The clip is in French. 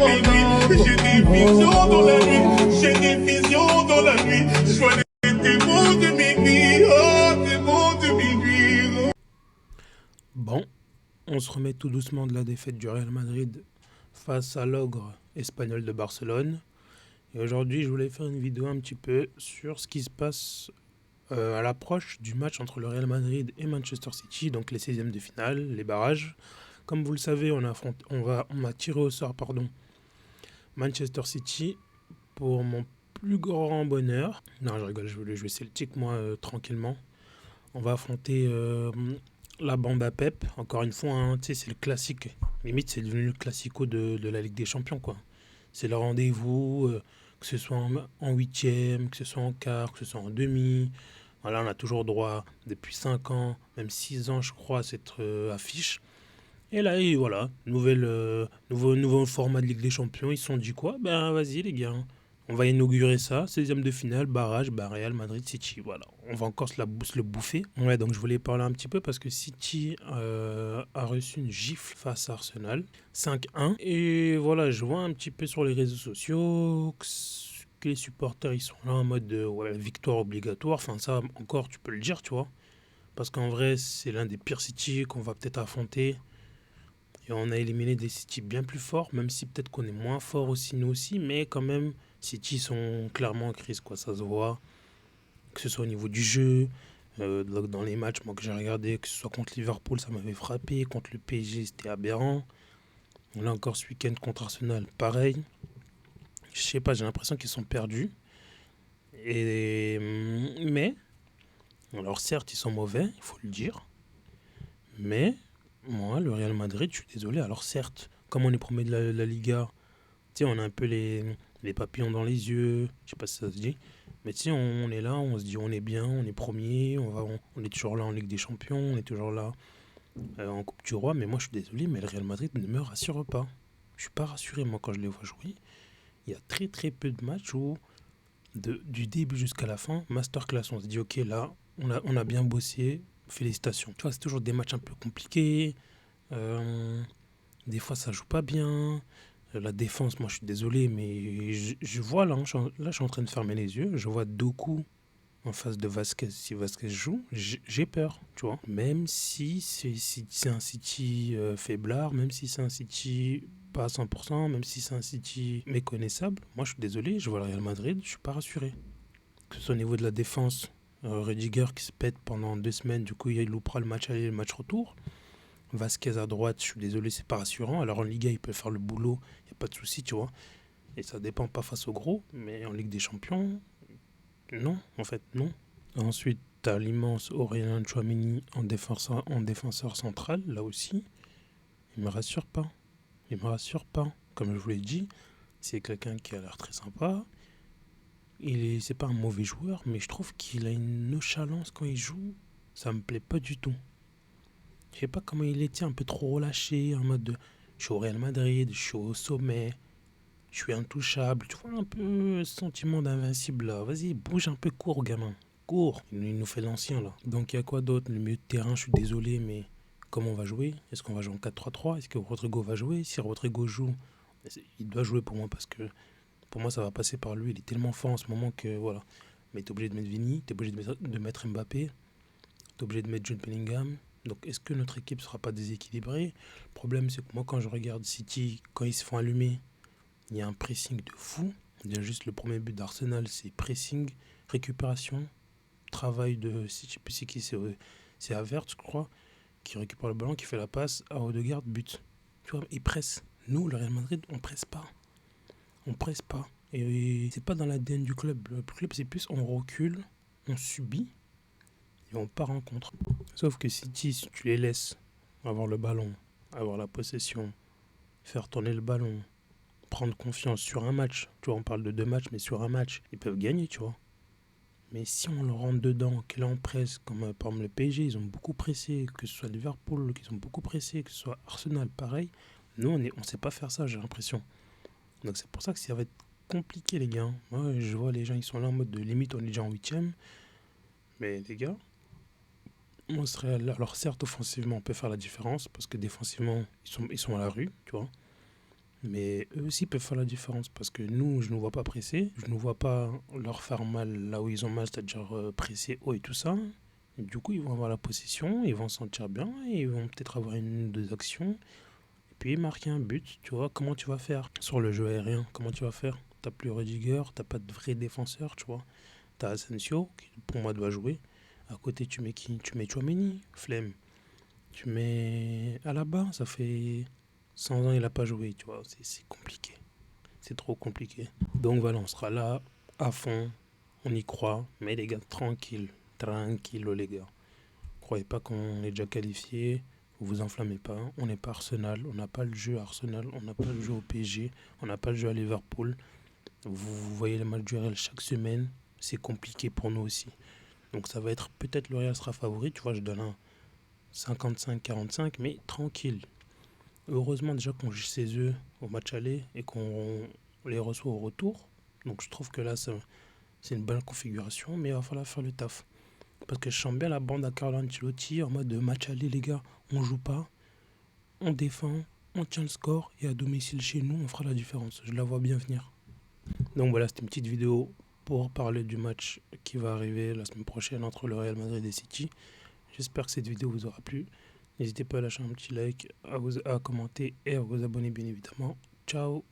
minuit. J'ai des visions dans la nuit. J'ai des visions dans la nuit. Je vois les démons de minuit. Oh, démons de minuit. Bon, on se remet tout doucement de la défaite du Real Madrid face à l'ogre espagnol de Barcelone. Et aujourd'hui, je voulais faire une vidéo un petit peu sur ce qui se passe à l'approche du match entre le Real Madrid et Manchester City, donc les 16e de finale, les barrages. Comme vous le savez, on a tiré au sort Manchester City pour mon plus grand bonheur. Non, je rigole, je voulais jouer Celtic, moi, tranquillement. On va affronter la bande à Pep. Encore une fois, hein, c'est le classique. Limite, c'est devenu le classico de la Ligue des Champions, quoi. C'est le rendez-vous, que ce soit en huitième, que ce soit en quart, que ce soit en demi. Voilà, on a toujours droit, depuis 5 ans, même 6 ans, je crois, à cette affiche. Et là, et voilà, nouveau format de Ligue des Champions. Ils se sont dit quoi? Ben, vas-y, les gars. On va inaugurer ça, 16e de finale, barrage, Real Madrid City. Voilà, on va encore se le bouffer. Ouais, donc je voulais parler un petit peu parce que City a reçu une gifle face à Arsenal, 5-1. Et voilà, je vois un petit peu sur les réseaux sociaux que les supporters ils sont là en mode ouais, victoire obligatoire. Enfin, ça encore, tu peux le dire, tu vois. Parce qu'en vrai, c'est l'un des pires City qu'on va peut-être affronter. Et on a éliminé des City bien plus forts, même si peut-être qu'on est moins fort aussi, nous aussi, mais quand même, City sont clairement en crise, quoi, ça se voit. Que ce soit au niveau du jeu, dans les matchs moi, que j'ai regardé, que ce soit contre Liverpool, ça m'avait frappé, contre le PSG, c'était aberrant. Là encore, ce week-end contre Arsenal, pareil. Je sais pas, j'ai l'impression qu'ils sont perdus. Mais, alors certes, ils sont mauvais, il faut le dire, mais moi, le Real Madrid, je suis désolé. Alors certes, comme on est premier de la Liga, tu sais, on a un peu les papillons dans les yeux, je sais pas si ça se dit, mais tu sais, on est là, on se dit on est bien, on est premier, on est toujours là en Ligue des Champions, on est toujours là en Coupe du Roi, mais moi je suis désolé, mais le Real Madrid ne me rassure pas. Je suis pas rassuré, moi, quand je les vois jouer. Il y a très très peu de matchs où, du début jusqu'à la fin, masterclass, on se dit ok, là, on a bien bossé, félicitations. Tu vois, c'est toujours des matchs un peu compliqués, des fois ça joue pas bien. La défense, moi je suis désolé, mais je vois là, là je suis en train de fermer les yeux, je vois Doku en face de Vasquez. Si Vasquez joue, j'ai peur, tu vois. Même si c'est un City faiblard, même si c'est un City pas à 100%, même si c'est un City méconnaissable, moi je suis désolé, je vois le Real Madrid, je suis pas rassuré. Que ce soit au niveau de la défense, Rudiger qui se pète pendant 2 semaines, du coup il loupera le match aller et le match retour. Vasquez à droite, je suis désolé, c'est pas rassurant. Alors en Liga, il peut faire le boulot, il n'y a pas de souci, tu vois. Et ça dépend pas face au gros, mais en Ligue des Champions, non, en fait, non. Ensuite, t'as l'immense Aurélien Tchouameni en défenseur central, là aussi. Il me rassure pas. Il me rassure pas. Comme je vous l'ai dit, c'est quelqu'un qui a l'air très sympa. C'est pas un mauvais joueur, mais je trouve qu'il a une nonchalance quand il joue. Ça me plaît pas du tout. Je sais pas comment il était, un peu trop relâché, en mode je suis au Real Madrid, je suis au sommet, je suis intouchable. Tu vois un peu ce sentiment d'invincible là. Vas-y, bouge un peu, cours, gamin. Cours. Il nous fait l'ancien là. Donc il y a quoi d'autre? Le milieu de terrain, je suis désolé, mais comment on va jouer? Est-ce qu'on va jouer en 4-3-3? Est-ce que Rodrigo va jouer? Si Rodrigo joue, il doit jouer pour moi parce que pour moi ça va passer par lui. Il est tellement fort en ce moment que voilà. Mais t'es obligé de mettre Vini, t'es obligé de mettre Mbappé, t'es obligé de mettre Jude Bellingham. Donc, est-ce que notre équipe ne sera pas déséquilibrée? Le problème, c'est que moi, quand je regarde City, quand ils se font allumer, il y a un pressing de fou. Il y a juste le premier but d'Arsenal, c'est pressing, récupération, travail de. Je ne sais plus c'est qui, c'est Havertz, je crois, qui récupère le ballon, qui fait la passe à Odegaard, but. Tu vois, ils pressent. Nous, le Real Madrid, on presse pas. On presse pas. Et c'est pas dans l'ADN du club. Le club, c'est plus on recule, on subit et on part en contre. Sauf que City, si tu les laisses avoir le ballon, avoir la possession, faire tourner le ballon, prendre confiance sur un match, tu vois, on parle de 2 matchs, mais sur un match, ils peuvent gagner, tu vois. Mais si on leur rentre dedans, qu'ils en presse, comme par exemple le PSG, ils ont beaucoup pressé, que ce soit Liverpool, qu'ils ont beaucoup pressé, que ce soit Arsenal, pareil, nous, on ne sait pas faire ça, j'ai l'impression. Donc c'est pour ça que ça va être compliqué, les gars. Moi, je vois les gens, ils sont là en mode de limite, on est déjà en huitième. Mais les gars, on serait alors certes offensivement on peut faire la différence parce que défensivement ils sont à la rue, tu vois. Mais eux aussi peuvent faire la différence parce que nous, je ne nous vois pas pressés. Je ne vois pas leur faire mal là où ils ont mal, c'est-à-dire pressés haut et tout ça. Et du coup, ils vont avoir la possession, ils vont se sentir bien, et ils vont peut-être avoir une ou deux actions. Et puis marquer un but, tu vois, comment tu vas faire sur le jeu aérien, comment tu vas faire. T'as plus Rudiger, t'as pas de vrai défenseur, tu vois. T'as Asensio, qui pour moi doit jouer. À côté, tu mets qui? Tu mets Chouameni, flemme. Tu mets Alaba, ça fait 100 ans il a pas joué, tu vois, c'est compliqué. C'est trop compliqué. Donc voilà, on sera là, à fond, on y croit. Mais les gars, tranquille, tranquille les gars. Croyez pas qu'on est déjà qualifié, vous vous enflammez pas. On n'est pas Arsenal, on n'a pas le jeu à Arsenal, on n'a pas le jeu au PSG, on n'a pas le jeu à Liverpool. Vous voyez les matchs du Real chaque semaine, c'est compliqué pour nous aussi. Donc ça va être, peut-être le Real sera favori, tu vois, je donne un 55-45, mais tranquille. Heureusement déjà qu'on joue chez eux au match aller et qu'on les reçoit au retour. Donc je trouve que là, c'est une bonne configuration, mais il va falloir faire le taf. Parce que je sens bien la bande à Carlo Ancelotti en mode de match aller, les gars, on joue pas, on défend, on tient le score et à domicile chez nous, on fera la différence. Je la vois bien venir. Donc voilà, c'était une petite vidéo pour parler du match qui va arriver la semaine prochaine entre le Real Madrid et City. J'espère que cette vidéo vous aura plu. N'hésitez pas à lâcher un petit like, à commenter et à vous abonner bien évidemment. Ciao.